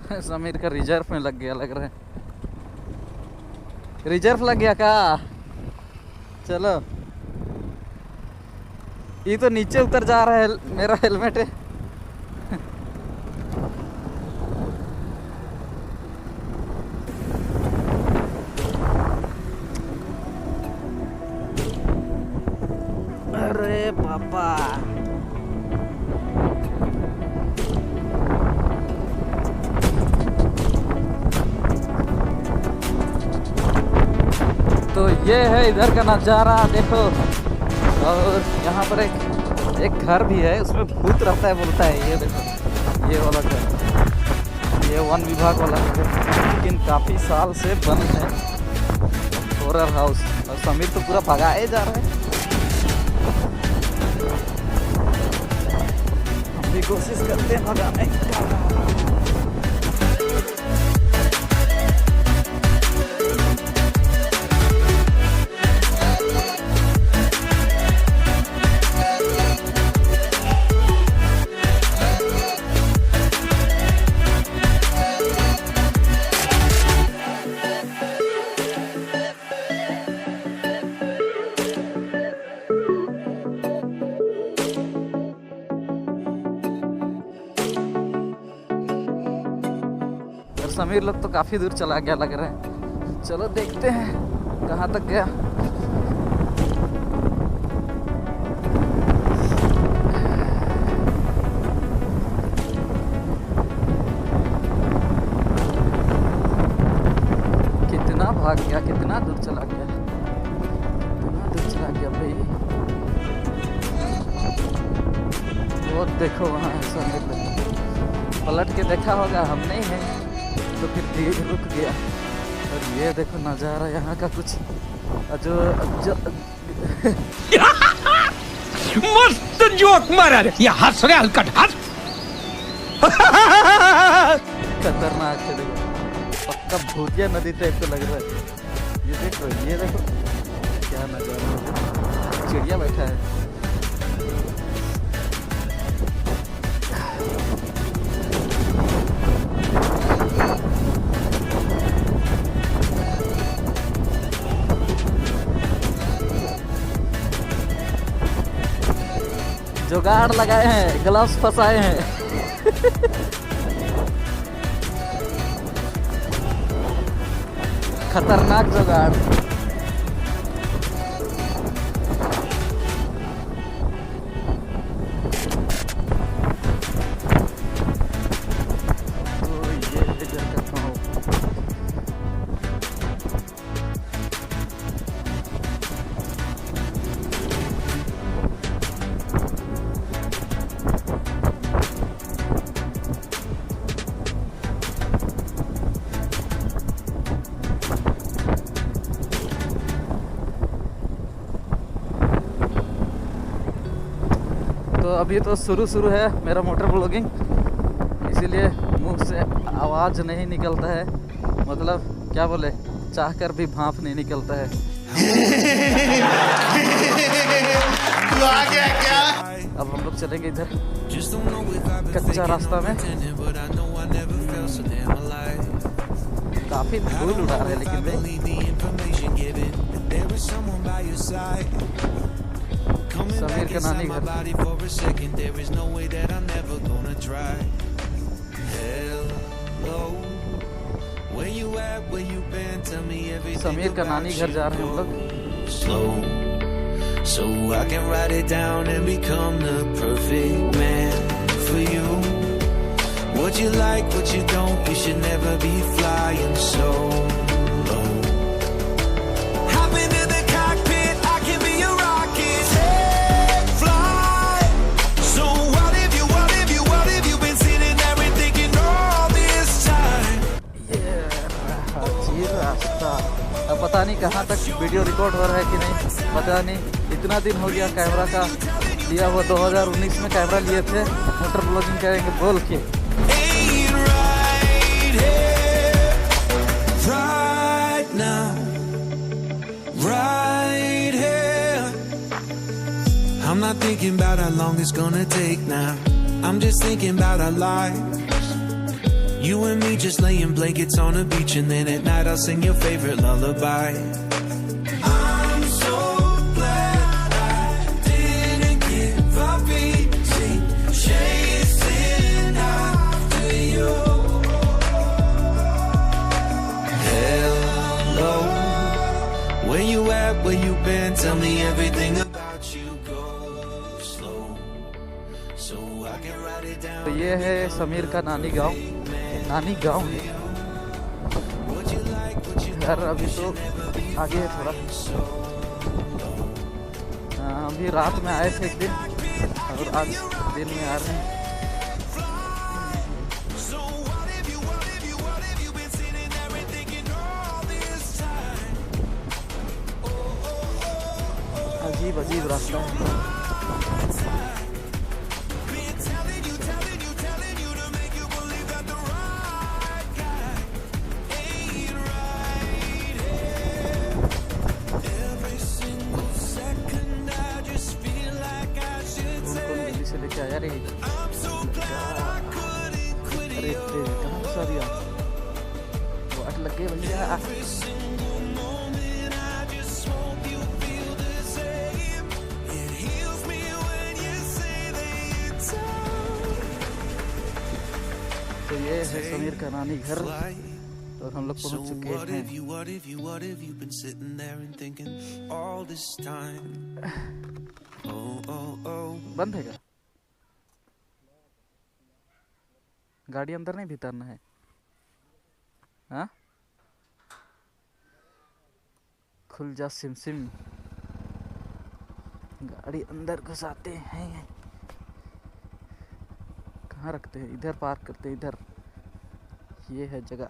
समीर का रिजर्व में लग गया लग रहा है। रिजर्व लग गया का? चलो, ये तो नीचे उतर जा रहा है, मेरा हेलमेट है। अरे पापा, तो ये है इधर का नज़ारा देखो। और यहाँ पर एक घर भी है, उसमें भूत रहता है बोलता है। ये देखो, ये वाला घर, ये वन विभाग वाला घर है, लेकिन काफ़ी साल से बंद है, हॉरर हाउस। और समीर तो पूरा भगाए जा रहा है। हम भी कोशिश करते हैं भगाने का। समीर लोग तो काफी दूर चला गया लग रहा है। चलो देखते हैं कहाँ तक गया। कितना भाग गया, कितना दूर चला गया, कितना दूर चला गया भाई। वो देखो वहाँ है समीर लोग, पलट के देखा होगा, हम नहीं है तो फिर धीरे रुक गया। और ये देखो नज़ारा यहाँ का कुछ जो मस्त जोक मारा रे, ये हंस रहे हलकट हंस। खतरनाक है, देखो पक्का भूतिया नदी टाइप तो लग रहा है। ये देखो, ये देखो क्या नज़ारा है, चिड़िया बैठा है। जुगाड़ लगाए हैं, ग्लव्स फंसाए हैं। खतरनाक जुगाड़। तो अभी तो शुरू है मेरा मोटर ब्लॉगिंग, इसीलिए मुंह से आवाज़ नहीं निकलता है। मतलब क्या बोले, चाहकर भी भाप नहीं निकलता है। आ गया क्या? अब हम लोग चलेंगे इधर कच्चा रास्ता में। काफ़ी धूल उड़ा रहे हैं लेकिन समीर का नानी घर। समीर का नानी घर जा रहे हैं हम लोग। So I can write it down and become the perfect man for you. What you like, what you don't, you should never be flying solo. Hop into the cockpit, I can be your rocket. Take flight. So what if you been sitting there and thinking all this time? ये रास्ता अब पता नहीं कहाँ तक video record हो रहा है कि नहीं, पता नहीं। इतना दिन हो गया कैमरा का लिया हुआ, 2019 में कैमरा लिए थे मोटर ब्लॉगिंग करेंगे बोल के। I'm not thinking about how long it's gonna take now. I'm just thinking about our lives. You and me just laying blankets on the beach, and then at night I'll sing your favorite lullaby. I'm so glad I didn't give up easy, chasing after you. Hello, where you at, where you been? Tell me everything about you. Go slow so I can write it down. तो ये है समीर का नानी गांव है। घर अभी तो आगे है थोड़ा। अभी रात में आए थे एक दिन और आज दिन में आ रहे हैं। अजीब अजीब रास्ता है। से लेके आया रे। अरे कहाँ फंसा दिया? वाट लग गई भैया। तो ये है समीर का नानी घर और हम लोग पहुंच चुके हैं। बंद है क्या? गाड़ी अंदर नहीं भीतरना है? हाँ, खुल जा सिम सिम। गाड़ी अंदर घुसाते हैं। कहाँ रखते हैं? इधर पार्क करते हैं। इधर ये है जगह।